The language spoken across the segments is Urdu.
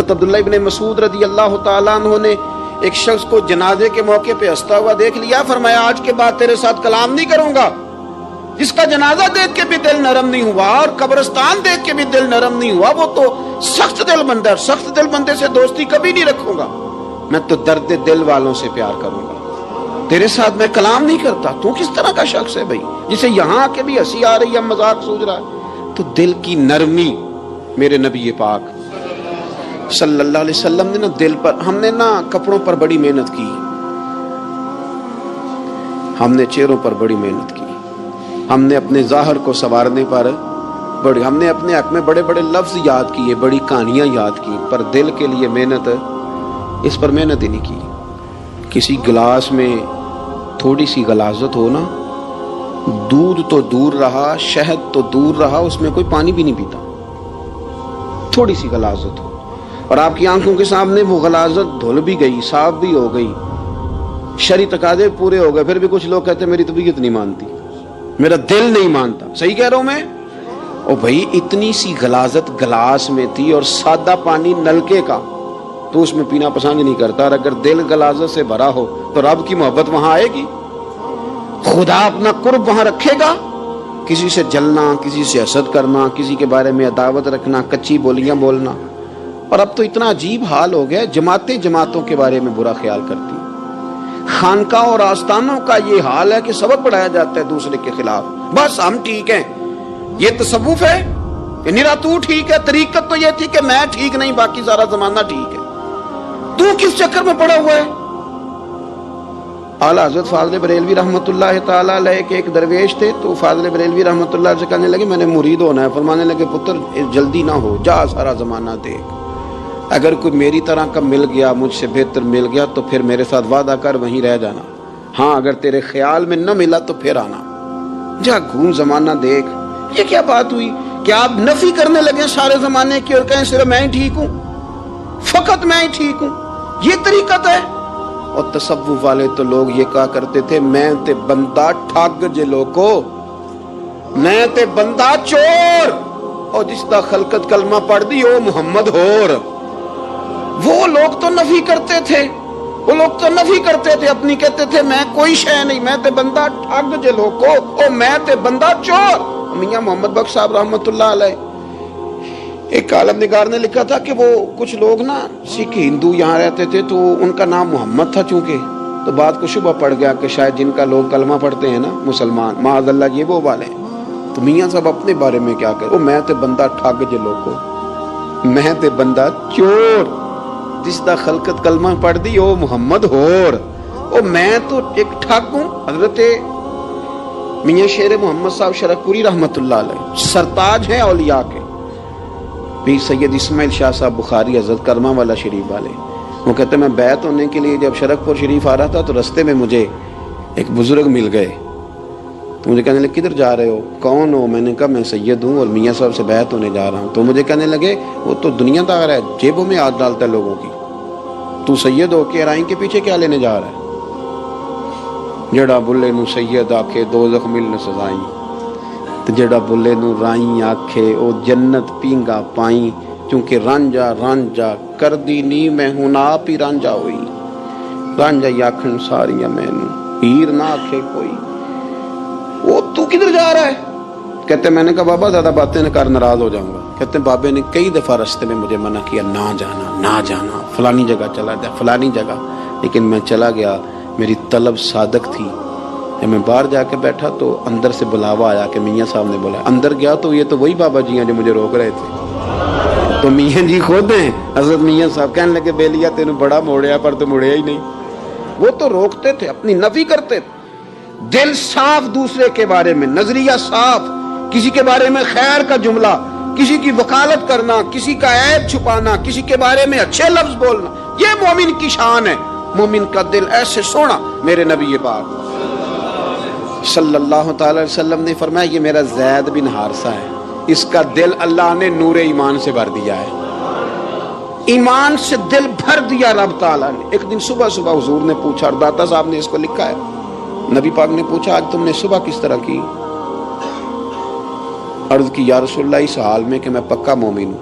حضرت عبداللہ ابن مسعود رضی اللہ تعالیٰ عنہ نے ایک شخص کو جنازے کے موقع پہ ہنستا ہوا دیکھ لیا، فرمایا آج کے بعد تیرے ساتھ کلام نہیں کروں گا۔ جس کا جنازہ دیکھ کے بھی دل نرم نہیں ہوا اور قبرستان دیکھ کے بھی دل نرم نہیں ہوا، وہ تو سخت دل بندہ ہے۔ سخت دل بندے سے دوستی کبھی نہیں رکھوں گا، میں تو درد دل والوں سے پیار کروں گا، تیرے ساتھ میں کلام نہیں کرتا۔ تو کس طرح کا شخص ہے بھائی جسے یہاں آ کے بھی ہنسی آ رہی ہے، مذاق سوچ رہا ہے؟ تو دل کی نرمی میرے نبی پاک صلی اللہ علیہ وسلم نے نا دل پر، ہم نے نا کپڑوں پر بڑی محنت کی، ہم نے چہروں پر بڑی محنت کی، ہم نے اپنے ظاہر کو سنوارنے پر بڑی، ہم نے اپنے حق میں بڑے بڑے لفظ یاد کیے، بڑی کہانیاں یاد کی، پر دل کے لیے محنت، اس پر محنت ہی نہیں کی۔ کسی گلاس میں تھوڑی سی غلاظت ہو نا، دودھ تو دور رہا، شہد تو دور رہا، اس میں کوئی پانی بھی نہیں پیتا، تھوڑی سی غلاظت ہو، اور آپ کی آنکھوں کے سامنے وہ غلاظت دھل بھی گئی، صاف بھی ہو گئی، شرعی تقاضے پورے ہو گئے، پھر بھی کچھ لوگ کہتے ہیں میری طبیعت نہیں مانتی، میرا دل نہیں مانتا۔ صحیح کہہ رہا ہوں میں؟ او بھائی اتنی سی غلاظت گلاس میں تھی اور سادہ پانی نلکے کا، تو اس میں پینا پسند نہیں کرتا، اور اگر دل غلاظت سے بھرا ہو تو رب کی محبت وہاں آئے گی، خدا اپنا قرب وہاں رکھے گا۔ کسی سے جلنا، کسی سے حسد کرنا، کسی کے بارے میں عداوت رکھنا، کچی بولیاں بولنا، اور اب تو اتنا عجیب حال ہو گیا، جماعتوں کے بارے میں برا خیال کرتی ہیں۔ خانقاہ اور آستانوں کا یہ حال ہے کہ سبق پڑھایا جاتا ہے دوسرے کے خلاف، بس ہم ٹھیک ہیں۔ یہ تصوف ہے کہ نرا تو ٹھیک ہے؟ طریقت تو یہ تھی کہ میں ٹھیک نہیں، باقی سارا زمانہ ٹھیک ہے۔ تو کس چکر میں پڑا ہوا ہے؟ اعلیٰ حضرت فاضل بریلوی رحمۃ اللہ تعالیٰ علیہ کے ایک درویش تھے، تو فاضل بریلوی رحمۃ اللہ سے کہنے لگے میں نے مرید ہونا ہے، فرمانے لگے پتر جلدی نہ ہو، جا سارا زمانہ دیکھ، اگر کوئی میری طرح کا مل گیا، مجھ سے بہتر مل گیا تو پھر میرے ساتھ وعدہ کر وہیں رہ جانا، ہاں اگر تیرے خیال میں نہ ملا تو پھر آنا، جا گھوم زمانہ دیکھ۔ یہ کیا بات ہوئی کہ آپ نفی کرنے لگے سارے زمانے کی اور کہیں صرف میں ہی ٹھیک ہوں، فقط میں ہی ٹھیک ہوں؟ یہ طریقت ہے؟ اور تصوف والے تو لوگ یہ کہا کرتے تھے میں تے بندہ ٹھگ جے لوکو، میں تے بندہ چور، اور جس دا خلقت کلمہ پڑھ دی او محمد ہور۔ وہ لوگ تو نفی کرتے تھے، وہ لوگ تو نفی کرتے تھے اپنی، کہتے تھے میں کوئی شے نہیں، میں تے بندہ ٹھگ جے لوکو، او میں تے بندہ چور۔ میاں محمد بخش صاحب رحمۃ اللہ علیہ، ایک عالم نگار نے لکھا تھا کہ وہ کچھ لوگ نا سکھ ہندو یہاں رہتے تھے، تو ان کا نام محمد تھا چونکہ، تو بات کو شبہ پڑ گیا کہ شاید جن کا لوگ کلمہ پڑھتے ہیں نا مسلمان، معاذ اللہ یہ وہ والے ہیں۔ تو میاں صاحب اپنے بارے میں کیا کہے، وہ میں تے بندہ ٹھگ جے لوکو، میں تے بندہ چور، جس دا خلقت کلمہ پڑھ دی او محمد ہور، او میں تو ایک ٹھگ ہوں۔ حضرت میاں شیر محمد صاحب شرف پوری رحمۃ اللہ علیہ سرتاج ہیں اولیاء کے، پیر سید اسماعیل شاہ صاحب بخاری حضرت کرما والا شریف والے، وہ کہتے ہیں میں بیعت ہونے کے لیے جب شرف پور شریف آ رہا تھا تو رستے میں مجھے ایک بزرگ مل گئے، تو مجھے کہنے لگے کدھر جا رہے ہو، کون ہو؟ میں نے کہا میں سید ہوں اور میاں صاحب سے بیعت ہونے جا رہا ہوں۔ تو مجھے کہنے لگے وہ تو دنیا دار ہے، جیبوں میں ہاتھ ڈالتا ہے لوگوں کی، تو سید ہو کے رائیں کے پیچھے کیا لینے جا رہا ہے؟ جڑا بلے نو سید آکھے دوزخ مل نہ سزائیں، تو جڑا بلے نو رائیں آکھے او جنت پینگا پائیں، چونکہ رانجا رانجا کر دی نی میں ہوں آپ ہی رانجا ہوئی، رانجا یاکھن ساریاں میں نو ہیر نہ آکھے کوئی۔ وہ تو کدھر جا رہا ہے؟ کہتے میں نے کہا بابا زیادہ باتیں نہ کر، ناراض ہو جاؤں گا۔ کہتے بابے نے کئی دفعہ رستے میں مجھے منع کیا، نہ جانا نہ جانا، فلانی جگہ چلا جا فلانی جگہ، لیکن میں چلا گیا، میری طلب صادق تھی۔ جب میں باہر جا کے بیٹھا تو اندر سے بلاوا آیا کہ میاں صاحب نے بولا، اندر گیا تو یہ تو وہی بابا جی ہیں جو مجھے روک رہے تھے، تو میاں جی خود ہیں حضرت میاں صاحب، کہنے لگے بیلیا تینوں بڑا موڑیا پر تو مڑیا ہی نہیں۔ وہ تو روکتے تھے، اپنی نفی کرتے تھے، دل صاف دوسرے کے بارے میں، نظریہ صاف، کسی کے بارے میں خیر کا جملہ، کسی کی وکالت کرنا، کسی کا عیب چھپانا، کسی کے بارے میں اچھے لفظ بولنا، یہ مومن کی شان ہے۔ مومن کا دل ایسے سونا، میرے نبی پاک صلی اللہ تعالی وسلم نے فرمایا یہ میرا زید بن حارثہ ہے، اس کا دل اللہ نے نور ایمان سے بھر دیا ہے، ایمان سے دل بھر دیا رب تعالیٰ نے۔ ایک دن صبح حضور نے پوچھا، اور داتا صاحب نے اس کو لکھا ہے، نبی پاک نے پوچھا آج تم نے صبح کس طرح کی؟ عرض کی یا رسول اللہ اس حال میں کہ میں پکا مومن ہوں،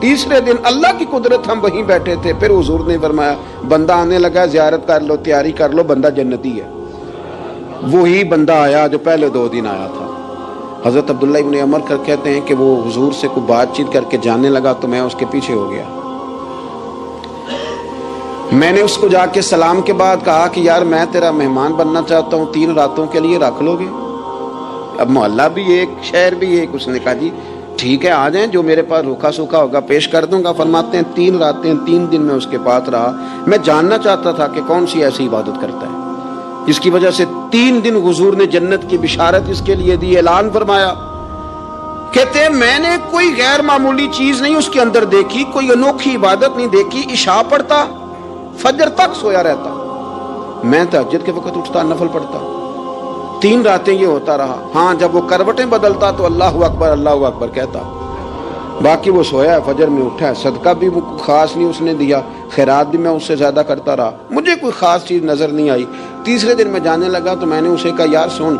تیسرے دن اللہ کی قدرت ہم وہیں بیٹھے تھے، پھر حضور نے فرمایا بندہ آنے لگا، زیارت کر لو، تیاری کر لو، بندہ جنتی ہے۔ وہی بندہ آیا جو پہلے 2 دن آیا تھا۔ حضرت عبداللہ ابن عمر کہتے ہیں کہ وہ حضور سے کوئی بات چیت کر کے جانے لگا تو میں اس کے پیچھے ہو گیا۔ میں نے اس کو جا کے سلام کے بعد کہا کہ یار میں تیرا مہمان بننا چاہتا ہوں، 3 راتوں کے لیے رکھ لو گے؟ اب محلہ بھی ایک، شہر بھی ایک۔ اس نے کہا جی ٹھیک ہے آ جائیں، جو میرے پاس روکھا سوکھا ہوگا پیش کر دوں گا۔ فرماتے ہیں 3 راتیں 3 دن میں اس کے پاس رہا۔ میں جاننا چاہتا تھا کہ کون سی ایسی عبادت کرتا ہے جس کی وجہ سے 3 دن حضور نے جنت کی بشارت اس کے لیے دی، اعلان فرمایا۔ کہتے ہیں میں نے کوئی غیر معمولی چیز نہیں اس کے اندر دیکھی، کوئی انوکھی عبادت نہیں دیکھی۔ عشاء پڑھتا، فجر تک سویا رہتا، میں تہجد کے وقت اٹھتا، نفل پڑھتا۔ 3 راتیں یہ ہوتا رہا۔ ہاں جب وہ کروٹیں بدلتا تو اللہ اکبر کہتا، باقی وہ سویا ہے، فجر میں اٹھا ہے۔ صدقہ بھی خاص نہیں اس نے دیا، خیرات بھی میں اس سے زیادہ کرتا رہا، مجھے کوئی خاص چیز نظر نہیں آئی۔ تیسرے دن میں جانے لگا تو میں نے اسے کہا یار سن،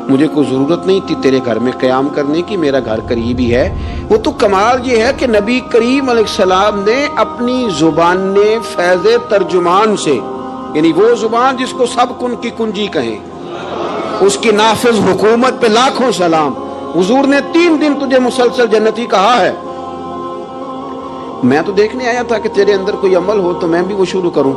مجھے کوئی ضرورت نہیں تھی تیرے گھر میں قیام کرنے کی، میرا گھر قریب ہی ہے۔ وہ تو کمال یہ ہے کہ نبی کریم علیہ السلام نے اپنی زبان فیض ترجمان سے، یعنی وہ زبان جس کو سب کن کی کنجی کہیں، اس کی نافذ حکومت پہ لاکھوں سلام، حضور نے 3 دن تجھے مسلسل جنتی کہا ہے۔ میں تو دیکھنے آیا تھا کہ تیرے اندر کوئی عمل ہو تو میں بھی وہ شروع کروں۔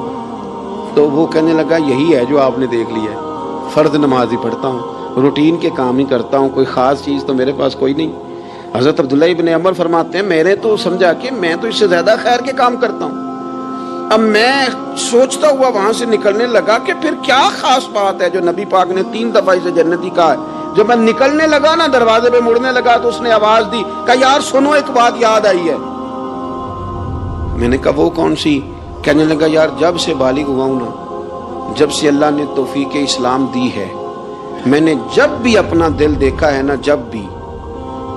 تو وہ کہنے لگا یہی ہے جو آپ نے دیکھ لیا ہے، فرض نماز ہی پڑھتا ہوں، روٹین کے کام ہی کرتا ہوں، کوئی خاص چیز تو میرے پاس کوئی نہیں۔ حضرت عبداللہ ابن عمر فرماتے ہیں میں نے تو سمجھا کہ میں تو اس سے زیادہ خیر کے کام کرتا ہوں۔ اب میں سوچتا ہوا وہاں سے نکلنے لگا کہ پھر کیا خاص بات ہے جو نبی پاک نے 3 دفعہ اسے جنتی کہا ہے۔ جب میں نکلنے لگا نا، دروازے پہ مڑنے لگا تو اس نے آواز دی، کہا یار سنو ایک بات یاد آئی ہے۔ میں نے کہا وہ کون سی؟ کہنے لگا یار جب سے بالغ ہوا ہوں نا، جب سے اللہ نے توفیق اسلام دی ہے، میں نے جب بھی اپنا دل دیکھا ہے نا، جب بھی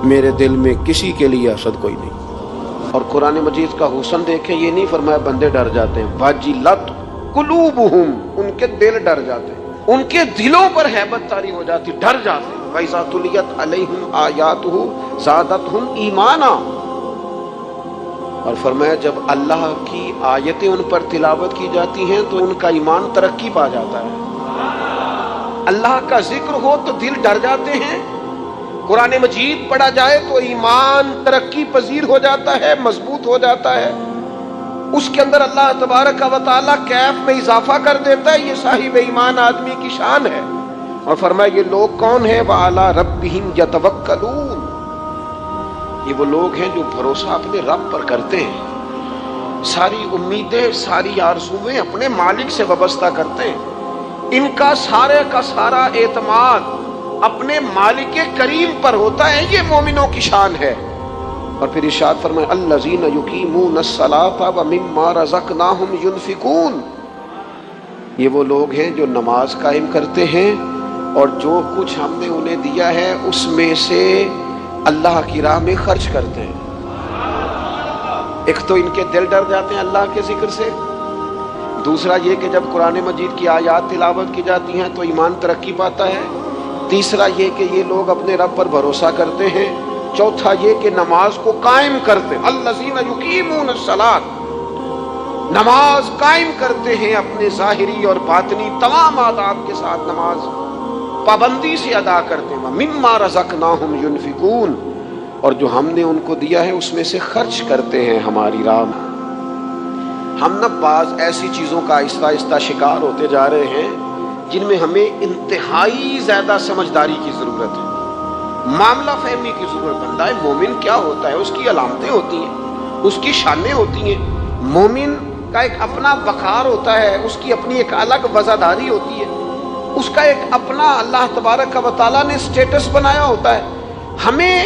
میرے دل میں کسی کے لیے حسد کوئی نہیں۔ اور قرآن مجید کا حسن دیکھیں، یہ نہیں فرمایا بندے ڈر جاتے ہیں، واجلت قلوبہم، ان کے دل ڈر جاتے ہیں، ان کے دلوں پر ہیبت طاری ہو جاتی، ڈر جاتے ہیں۔ وَإِذَا تُلِيَتْ عَلَيْهِمْ آيَاتُهُ زَادَتْهُمْ ایمانا، اور فرمایا جب اللہ کی آیتیں ان پر تلاوت کی جاتی ہیں تو ان کا ایمان ترقی پا جاتا ہے۔ اللہ کا ذکر ہو تو دل ڈر جاتے ہیں، قرآن مجید پڑھا جائے تو ایمان ترقی پذیر ہو جاتا ہے، مضبوط ہو جاتا ہے، اس کے اندر اللہ تبارک و تعالیٰ کیف میں اضافہ کر دیتا ہے۔ یہ صاحب ایمان آدمی کی شان ہے۔ اور فرمایا یہ لوگ کون ہیں؟ وَعَلَىٰ رَبِّهِمْ يَتَوَكَّلُونَ، یہ وہ لوگ ہیں جو بھروسہ اپنے رب پر کرتے ہیں، ساری امیدیں، ساری آرزویں اپنے مالک سے وابستہ کرتے ہیں، ان کا سارے کا سارا اعتماد اپنے مالک کریم پر ہوتا ہے۔ یہ مومنوں کی شان ہے۔ اور پھر ارشاد فرمائے الذین یقیمون الصلاۃ ومما رزقناہم ینفقون، یہ وہ لوگ ہیں جو نماز قائم کرتے ہیں اور جو کچھ ہم نے انہیں دیا ہے اس میں سے اللہ کی راہ میں خرچ کرتے ہیں۔ ایک تو ان کے دل ڈر جاتے ہیں اللہ کے ذکر سے، دوسرا یہ کہ جب قرآن مجید کی آیات تلاوت کی جاتی ہیں تو ایمان ترقی پاتا ہے، تیسرا یہ کہ یہ لوگ اپنے رب پر بھروسہ کرتے ہیں، چوتھا یہ کہ نماز کو قائم کرتے ہیں۔ الذین یقیمون الصلاۃ، نماز قائم کرتے ہیں، اپنے ظاہری اور باطنی تمام آداب کے ساتھ نماز پابندی سے ادا کرتے ہیں۔ مما رزقناہم ینفقون، اور جو ہم نے ان کو دیا ہے اس میں سے خرچ کرتے ہیں ہماری راہ میں۔ ہم نہ بعض ایسی چیزوں کا آہستہ آہستہ شکار ہوتے جا رہے ہیں جن میں ہمیں انتہائی زیادہ سمجھداری کی ضرورت ہے، معاملہ فہمی کی ضرورت۔ بندہ مومن کیا ہوتا ہے، اس کی علامتیں ہوتی ہیں، اس کی شانیں ہوتی ہیں۔ مومن کا ایک اپنا وقار ہوتا ہے، اس کی اپنی ایک الگ وزاداری ہوتی ہے، اس کا ایک اپنا اللہ تبارک و تعالیٰ نے سٹیٹس بنایا ہوتا ہے۔ ہمیں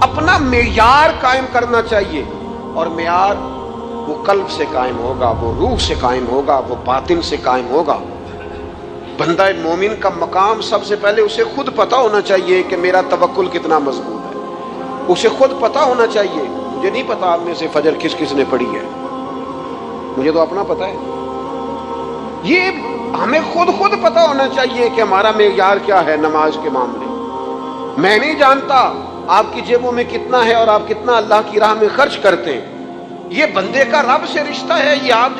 اپنا معیار قائم کرنا چاہیے، اور معیار وہ قلب سے قائم ہوگا، وہ روح سے قائم ہوگا، وہ باطن سے قائم ہوگا۔ بندہ مومن کا مقام سب سے پہلے اسے خود پتہ ہونا چاہیے کہ میرا توکل کتنا مضبوط ہے، اسے خود پتہ ہونا چاہیے۔ مجھے نہیں پتا آپ میں سے فجر کس کس نے پڑھی ہے، مجھے تو اپنا پتہ ہے۔ یہ ہمیں خود پتہ ہونا چاہیے کہ ہمارا معیار کیا ہے نماز کے معاملے۔ میں نہیں جانتا آپ کی جیبوں میں کتنا ہے اور آپ کتنا اللہ کی راہ میں خرچ کرتے ہیں، یہ بندے کا رب سے رشتہ ہے، یہ آپ